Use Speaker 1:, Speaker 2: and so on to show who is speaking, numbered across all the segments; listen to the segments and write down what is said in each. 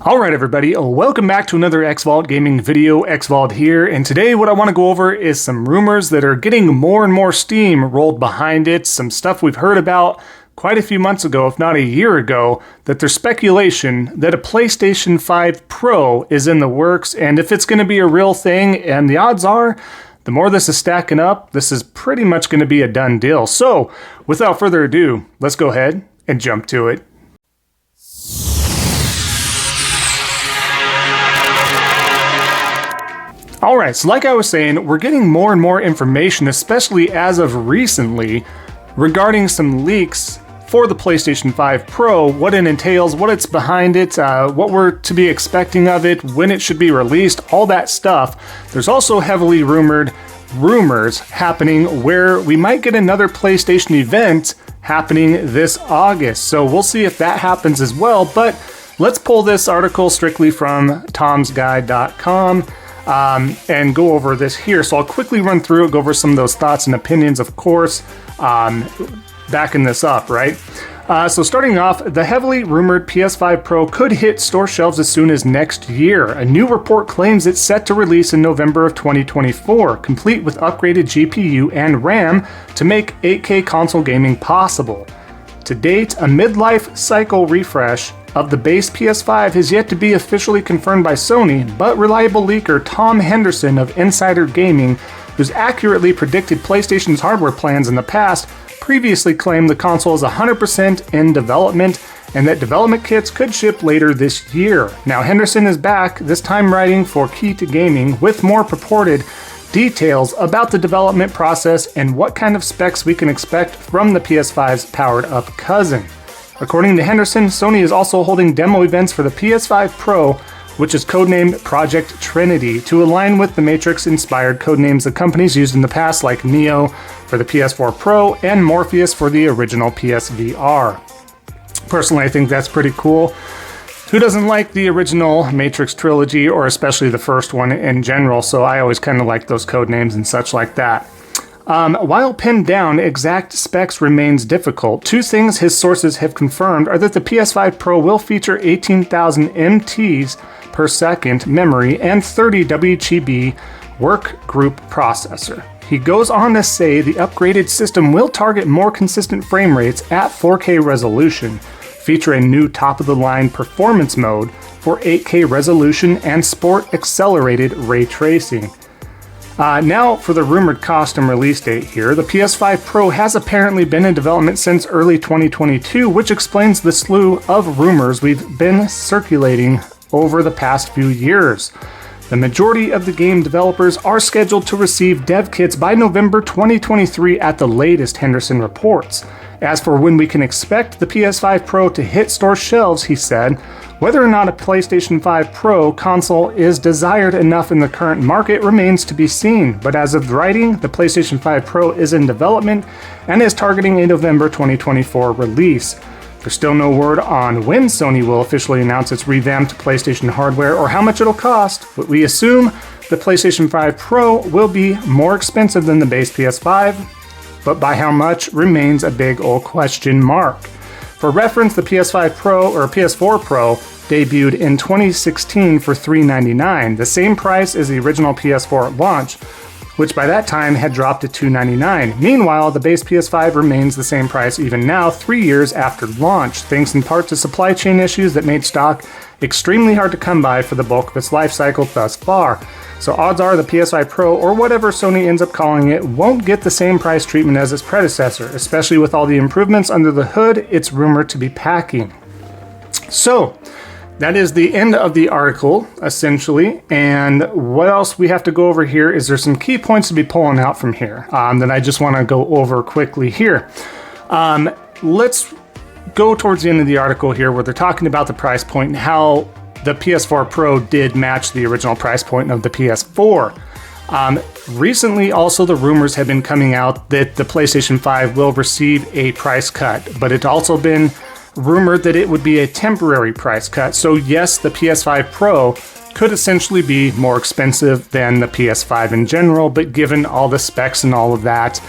Speaker 1: Alright everybody, welcome back to another Xvault gaming video. Xvault here, and today what I want to go over is some rumors that are getting more and more steam rolled behind it, some stuff we've heard about quite a few months ago, if not a year ago, that there's speculation that a PlayStation 5 Pro is in the works, and if it's going to be a real thing, and the odds are, the more this is stacking up, this is pretty much going to be a done deal. So, without further ado, let's go ahead and jump to it. Alright, so like I was saying, we're getting more and more information, especially as of recently, regarding some leaks for the PlayStation 5 Pro, what it entails, what it's behind it, what we're to be expecting of it, when it should be released, all that stuff. There's also heavily rumored rumors happening where we might get another PlayStation event happening this August. So we'll see if that happens as well, but let's pull this article strictly from tomsguide.com. And go over this here. So I'll quickly run through it, go over some of those thoughts and opinions, of course, backing this up, right? So starting off, the heavily rumored PS5 Pro could hit store shelves as soon as next year. A new report claims it's set to release in November of 2024, complete with upgraded GPU and RAM to make 8K console gaming possible. To date, a midlife cycle refresh of the base PS5 has yet to be officially confirmed by Sony, but reliable leaker Tom Henderson of Insider Gaming, who's accurately predicted PlayStation's hardware plans in the past, previously claimed the console is 100% in development and that development kits could ship later this year. Now Henderson is back, this time writing for Key to Gaming, with more purported details about the development process and what kind of specs we can expect from the PS5's powered-up cousin. According to Henderson, Sony is also holding demo events for the PS5 Pro, which is codenamed Project Trinity, to align with the Matrix-inspired codenames the companies used in the past, like Neo for the PS4 Pro and Morpheus for the original PSVR. Personally, I think that's pretty cool. Who doesn't like the original Matrix trilogy, or especially the first one in general, so I always kind of like those codenames and such like that. While pinned down, exact specs remains difficult. Two things his sources have confirmed are that the PS5 Pro will feature 18,000 MTs per second memory and 30 WGB work group processor. He goes on to say the upgraded system will target more consistent frame rates at 4K resolution, feature a new top-of-the-line performance mode for 8K resolution and sport accelerated ray tracing. Now for the rumored cost and release date here. The PS5 Pro has apparently been in development since early 2022, which explains the slew of rumors we've been circulating over the past few years. The majority of the game developers are scheduled to receive dev kits by November 2023 at the latest, Henderson reports. As for when we can expect the PS5 Pro to hit store shelves, he said, whether or not a PlayStation 5 Pro console is desired enough in the current market remains to be seen, but as of writing, the PlayStation 5 Pro is in development and is targeting a November 2024 release. There's still no word on when Sony will officially announce its revamped PlayStation hardware or how much it'll cost, but we assume the PlayStation 5 Pro will be more expensive than the base PS5, but by how much remains a big old question mark. For reference, the PS5 Pro or PS4 Pro debuted in 2016 for $399, the same price as the original PS4 at launch, which by that time had dropped to $299. Meanwhile, the base PS5 remains the same price even now, 3 years after launch, thanks in part to supply chain issues that made stock extremely hard to come by for the bulk of its life cycle thus far. So odds are the PS5 Pro, or whatever Sony ends up calling it, won't get the same price treatment as its predecessor, especially with all the improvements under the hood it's rumored to be packing. So, that is the end of the article, essentially, and what else we have to go over here is there's some key points to be pulling out from here that I just want to go over quickly here. Let's go towards the end of the article here where they're talking about the price point and how the PS4 Pro did match the original price point of the PS4. Recently, also, the rumors have been coming out that the PlayStation 5 will receive a price cut, but it's also been rumored that it would be a temporary price cut. So yes, the PS5 Pro could essentially be more expensive than the PS5 in general, but given all the specs and all of that,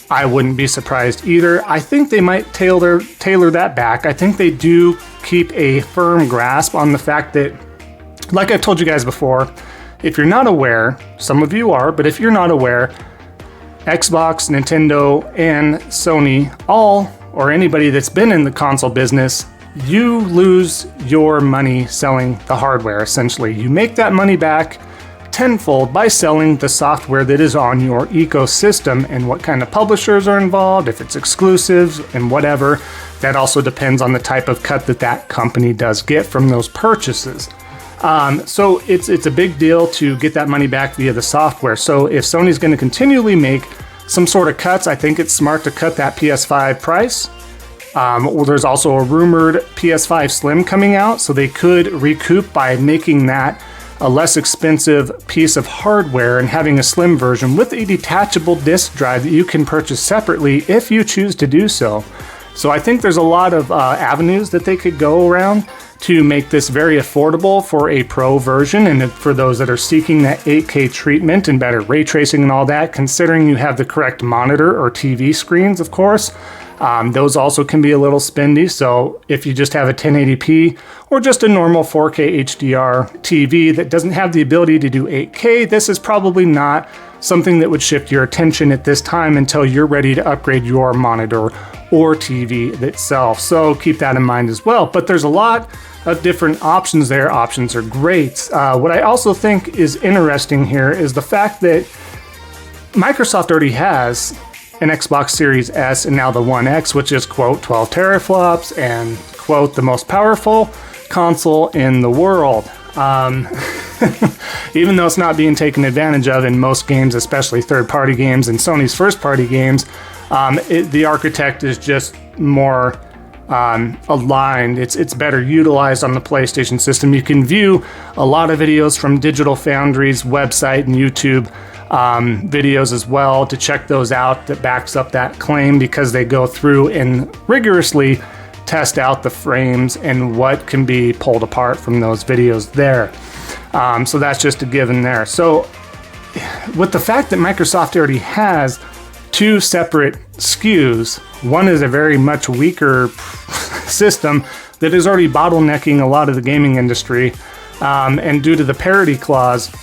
Speaker 1: I wouldn't be surprised either. I think they might tailor that back. I think they do keep a firm grasp on the fact that, like I told you guys before, if you're not aware, some of you are, but if you're not aware, Xbox, Nintendo, and Sony, or anybody that's been in the console business, you lose your money selling the hardware, essentially. You make that money back tenfold by selling the software that is on your ecosystem, and what kind of publishers are involved, if it's exclusives and whatever. That also depends on the type of cut that company does get from those purchases. So it's a big deal to get that money back via the software. So if Sony's going to continually make some sort of cuts, I think it's smart to cut that PS5 price. Well, there's also a rumored PS5 Slim coming out, so they could recoup by making that a less expensive piece of hardware and having a slim version with a detachable disk drive that you can purchase separately if you choose to do so. So I think there's a lot of avenues that they could go around to make this very affordable for a pro version, and for those that are seeking that 8K treatment and better ray tracing and all that, considering you have the correct monitor or TV screens, of course. Those also can be a little spendy, so if you just have a 1080p or just a normal 4K HDR TV that doesn't have the ability to do 8K, this is probably not something that would shift your attention at this time until you're ready to upgrade your monitor or TV itself. So keep that in mind as well. But there's a lot of different options there. Options are great. What I also think is interesting here is the fact that Microsoft already has an Xbox Series S and now the One X, which is, quote, 12 teraflops and, quote, the most powerful console in the world. Even though it's not being taken advantage of in most games, especially third-party games and Sony's first-party games, the architect is just more aligned. It's better utilized on the PlayStation system. You can view a lot of videos from Digital Foundry's website and YouTube videos as well to check those out. That backs up that claim, because they go through and rigorously test out the frames and what can be pulled apart from those videos there. So that's just a given there. So with the fact that Microsoft already has two separate SKUs, one is a very much weaker system that is already bottlenecking a lot of the gaming industry, and due to the parity clause,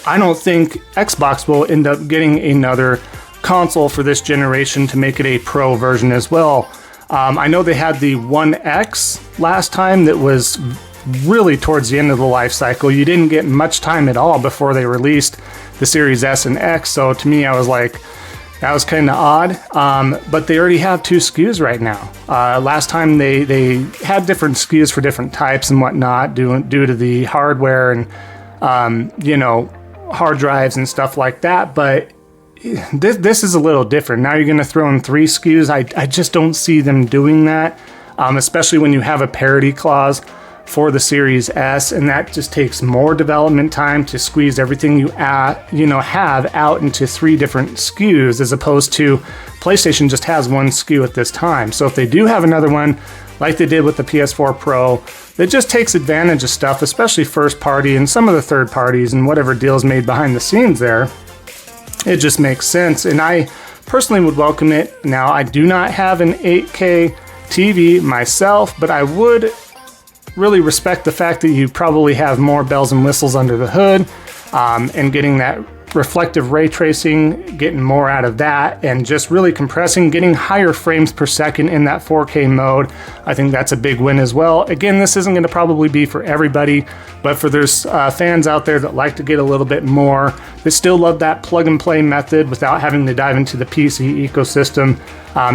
Speaker 1: I don't think Xbox will end up getting another console for this generation to make it a pro version as well. I know they had the One X last time that was really towards the end of the life cycle. You didn't get much time at all before they released the Series S and X, so to me I was like, that was kind of odd, but they already have two SKUs right now. Last time they had different SKUs for different types and whatnot due to the hardware and hard drives and stuff like that, but this is a little different. Now you're going to throw in three SKUs. I just don't see them doing that, especially when you have a parity clause for the Series S, and that just takes more development time to squeeze everything you have out into three different SKUs, as opposed to PlayStation just has one SKU at this time. So if they do have another one, like they did with the PS4 Pro, that just takes advantage of stuff, especially first party and some of the third parties and whatever deals made behind the scenes there, it just makes sense. And I personally would welcome it. Now, I do not have an 8K TV myself, but I would really respect the fact that you probably have more bells and whistles under the hood, and getting that reflective ray tracing, getting more out of that, and just really compressing, getting higher frames per second in that 4K mode. I think that's a big win as well. Again, this isn't going to probably be for everybody, but for there's fans out there that like to get a little bit more, that still love that plug and play method without having to dive into the PC ecosystem,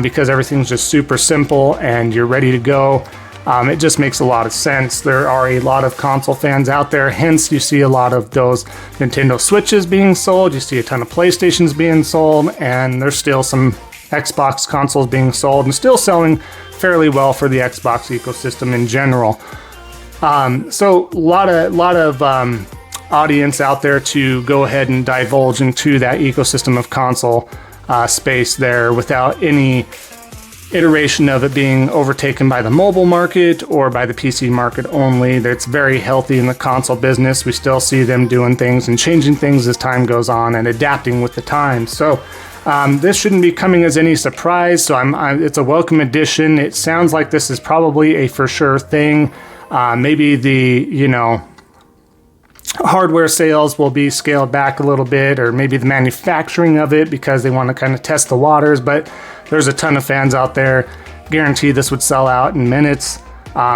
Speaker 1: because everything's just super simple and you're ready to go. It just makes a lot of sense. There are a lot of console fans out there, hence you see a lot of those Nintendo Switches being sold, you see a ton of PlayStations being sold, and there's still some Xbox consoles being sold and still selling fairly well for the Xbox ecosystem in general. So a lot of audience out there to go ahead and divulge into that ecosystem of console space there without any iteration of it being overtaken by the mobile market or by the PC market only. That's very healthy in the console business. We still see them doing things and changing things as time goes on and adapting with the times. So This shouldn't be coming as any surprise, so it's a welcome addition. It sounds like this is probably a for sure thing. Maybe the, hardware sales will be scaled back a little bit, or maybe the manufacturing of it because they want to kind of test the waters, but there's a ton of fans out there. Guarantee this would sell out in minutes,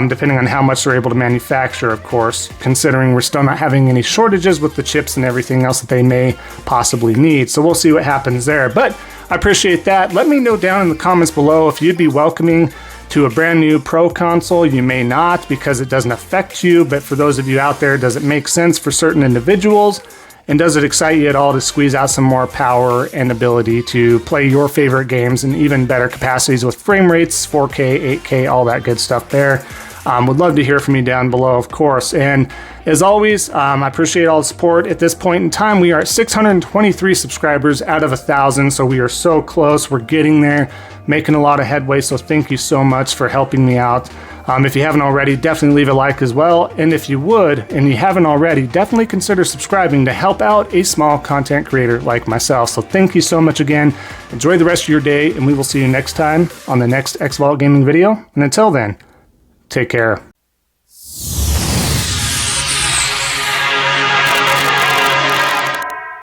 Speaker 1: depending on how much they're able to manufacture, of course, considering we're still not having any shortages with the chips and everything else that they may possibly need. So we'll see what happens there, but I appreciate that. Let me know down in the comments below if you'd be welcoming to a brand new Pro console. You may not, because it doesn't affect you, but for those of you out there, does it make sense for certain individuals? And does it excite you at all to squeeze out some more power and ability to play your favorite games in even better capacities with frame rates, 4K, 8K, all that good stuff there? Would love to hear from you down below, of course. And as always, I appreciate all the support. At this point in time, we are at 623 subscribers out of 1,000, so we are so close. We're getting there, making a lot of headway, so thank you so much for helping me out. If you haven't already, definitely leave a like as well. And if you would, and you haven't already, definitely consider subscribing to help out a small content creator like myself. So thank you so much again. Enjoy the rest of your day, and we will see you next time on the next Xvault gaming video. And until then, take care.